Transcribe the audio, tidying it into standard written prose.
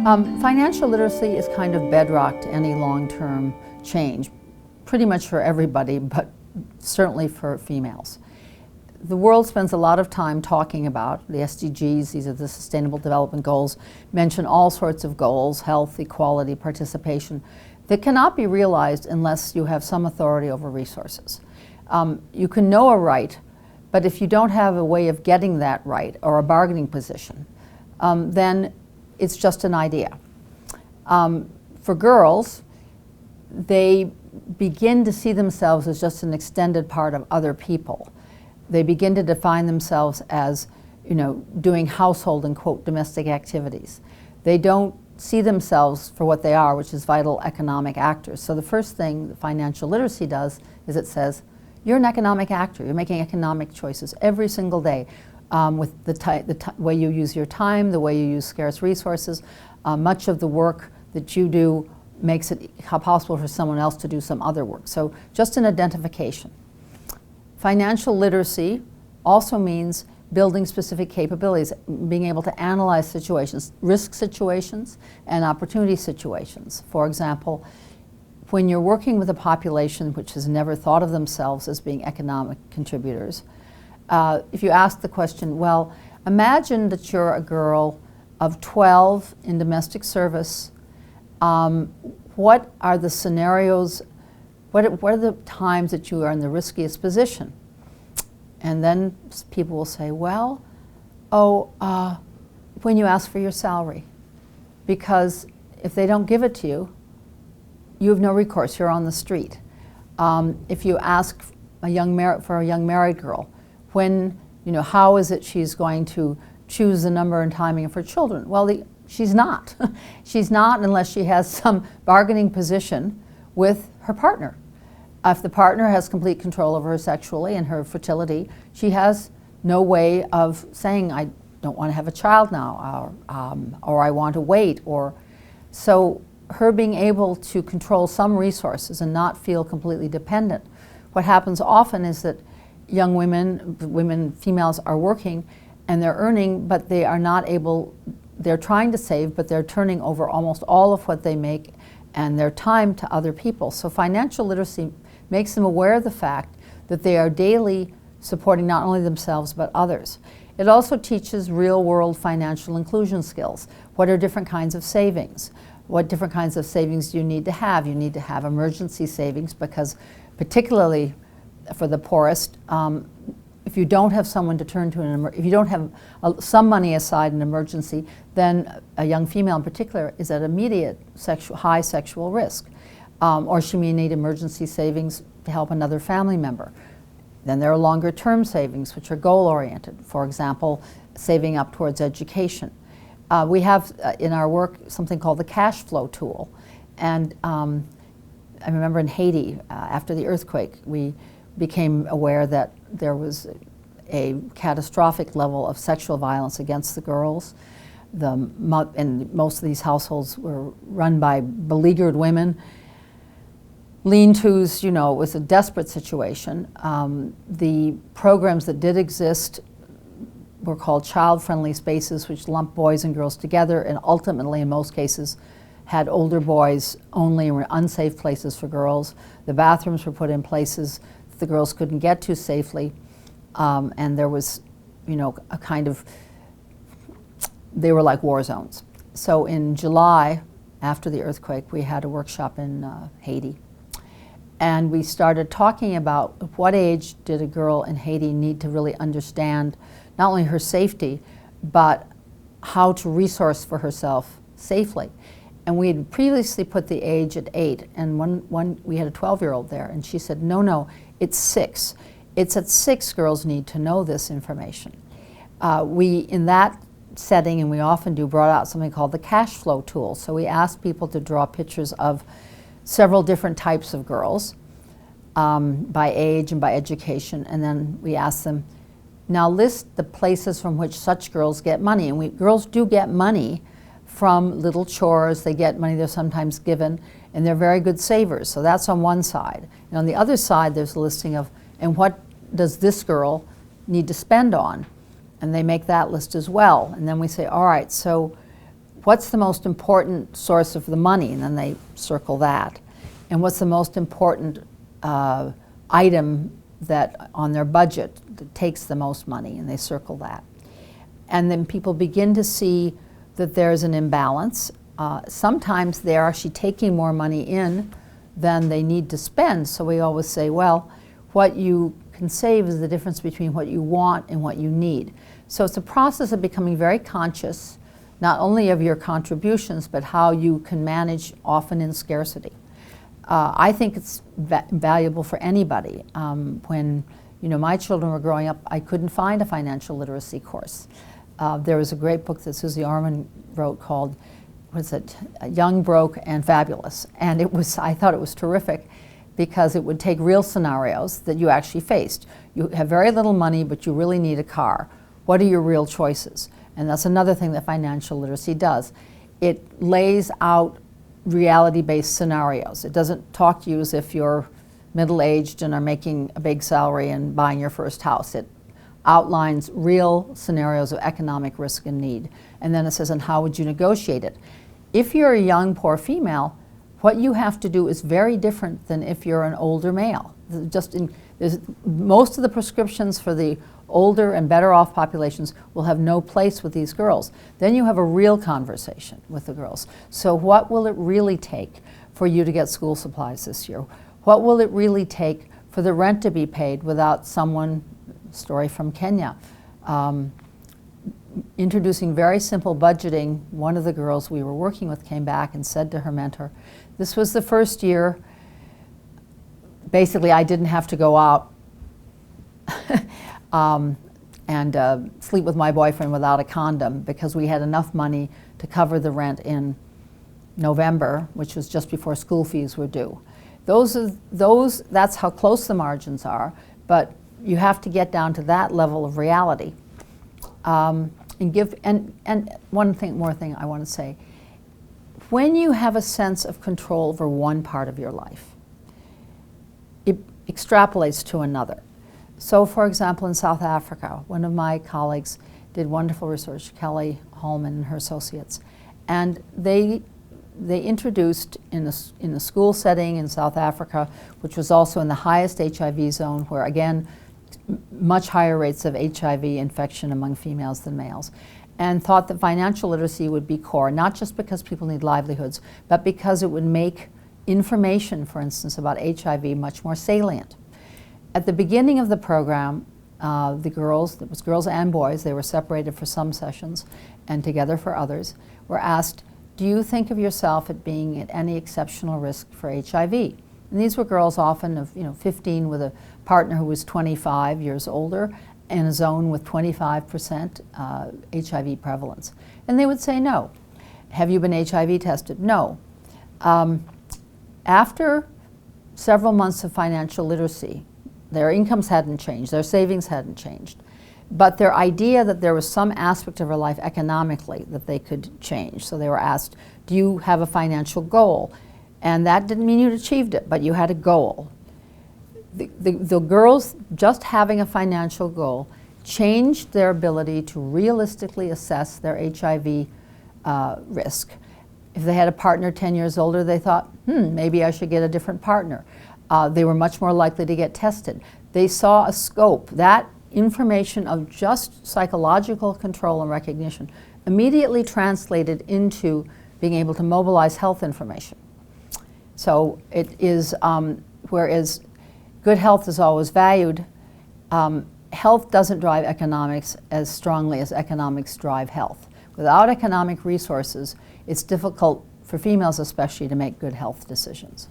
Financial literacy is kind of bedrock to any long-term change, pretty much for everybody, but certainly for females. The world spends a lot of time talking about the SDGs, these are the Sustainable Development Goals, mention all sorts of goals, health, equality, participation, that cannot be realized unless you have some authority over resources. You can know a right, but if you don't have a way of getting that right or a bargaining position, then it's just an idea. For girls, they begin to see themselves as just an extended part of other people. They begin to define themselves as, doing household and, quote, domestic activities. They don't see themselves for what they are, which is vital economic actors. So the first thing that financial literacy does is it says, you're an economic actor. You're making economic choices every single day with the way you use your time, the way you use scarce resources. Much of the work that you do makes it possible for someone else to do some other work. So just an identification. Financial literacy also means building specific capabilities, being able to analyze situations, risk situations and opportunity situations. For example, when you're working with a population which has never thought of themselves as being economic contributors, if you ask the question, well, imagine that you're a girl of 12 in domestic service, what are the scenarios, what are the times that you are in the riskiest position? And then people will say, well, when you ask for your salary. Because if they don't give it to you, you have no recourse, you're on the street. If you ask for a young married girl, how is it she's going to choose the number and timing of her children? Well, she's not. She's not unless she has some bargaining position with her partner. If the partner has complete control over her sexually and her fertility, she has no way of saying, I don't want to have a child now, or I want to wait. So her being able to control some resources and not feel completely dependent. What happens often is that young females are working and they're earning, but they are not able, they're trying to save, but they're turning over almost all of what they make and their time to other people. So financial literacy makes them aware of the fact that they are daily supporting not only themselves but others. It also teaches real-world financial inclusion skills. What are different kinds of savings? What different kinds of savings do you need to have? You need to have emergency savings because particularly for the poorest, if you don't have someone to turn to, if you don't have some money aside in an emergency, then a young female in particular is at immediate high sexual risk. Or she may need emergency savings to help another family member. Then there are longer-term savings, which are goal-oriented. For example, saving up towards education. We have in our work something called the cash flow tool. And I remember in Haiti, after the earthquake, we became aware that there was a catastrophic level of sexual violence against the girls. And most of these households were run by beleaguered women. Lean-tos, it was a desperate situation. The programs that did exist were called child-friendly spaces, which lumped boys and girls together, and ultimately, in most cases, had older boys only and were unsafe places for girls. The bathrooms were put in places the girls couldn't get to safely, and there was, a kind of, they were like war zones. So in July, after the earthquake, we had a workshop in Haiti. And we started talking about at what age did a girl in Haiti need to really understand not only her safety, but how to resource for herself safely. And we had previously put the age at 8, and we had a 12-year-old there, and she said, no, it's 6. It's at 6 girls need to know this information. We, in that setting, and we often do, brought out something called the cash flow tool. So we asked people to draw pictures of several different types of girls by age and by education, and then we asked them, now list the places from which such girls get money. And girls do get money from little chores. They get money they're sometimes given, and they're very good savers. So that's on one side. And on the other side, there's a listing of, and what does this girl need to spend on? And they make that list as well. And then we say, all right, so what's the most important source of the money, and then they circle that. And what's the most important item that on their budget that takes the most money, and they circle that. And then people begin to see that there's an imbalance. Sometimes they're actually taking more money in than they need to spend, so we always say, well, what you can save is the difference between what you want and what you need. So it's a process of becoming very conscious, not only of your contributions, but how you can manage, often in scarcity. I think it's valuable for anybody. When my children were growing up, I couldn't find a financial literacy course. There was a great book that Susie Orman wrote called, Young, Broke, and Fabulous. And I thought it was terrific because it would take real scenarios that you actually faced. You have very little money, but you really need a car. What are your real choices? And that's another thing that financial literacy does. It lays out reality-based scenarios. It doesn't talk to you as if you're middle-aged and are making a big salary and buying your first house. It outlines real scenarios of economic risk and need. And then it says, and how would you negotiate it? If you're a young, poor female, what you have to do is very different than if you're an older male. Most of the prescriptions for the older and better off populations will have no place with these girls. Then you have a real conversation with the girls. So what will it really take for you to get school supplies this year? What will it really take for the rent to be paid without someone, story from Kenya, introducing very simple budgeting. One of the girls we were working with came back and said to her mentor, this was the first year, basically I didn't have to go out and sleep with my boyfriend without a condom because we had enough money to cover the rent in November, which was just before school fees were due. That's how close the margins are, but you have to get down to that level of reality. And one more thing I want to say. When you have a sense of control over one part of your life, it extrapolates to another. So for example, in South Africa, one of my colleagues did wonderful research, Kelly Holman and her associates, and they introduced in the school setting in South Africa, which was also in the highest HIV zone, where again, much higher rates of HIV infection among females than males, and thought that financial literacy would be core, not just because people need livelihoods, but because it would make information, for instance, about HIV much more salient. At the beginning of the program, the girls, it was girls and boys, they were separated for some sessions and together for others, were asked, do you think of yourself at being at any exceptional risk for HIV? And these were girls often of 15 with a partner who was 25 years older in a zone with 25% HIV prevalence. And they would say no. Have you been HIV tested? No. After several months of financial literacy, their incomes hadn't changed, their savings hadn't changed, but their idea that there was some aspect of their life economically that they could change. So they were asked, do you have a financial goal? And that didn't mean you'd achieved it, but you had a goal. The girls just having a financial goal changed their ability to realistically assess their HIV risk. If they had a partner 10 years older, they thought, maybe I should get a different partner. They were much more likely to get tested. They saw a scope. That information of just psychological control and recognition immediately translated into being able to mobilize health information. So it is, whereas good health is always valued, health doesn't drive economics as strongly as economics drive health. Without economic resources, it's difficult for females especially to make good health decisions.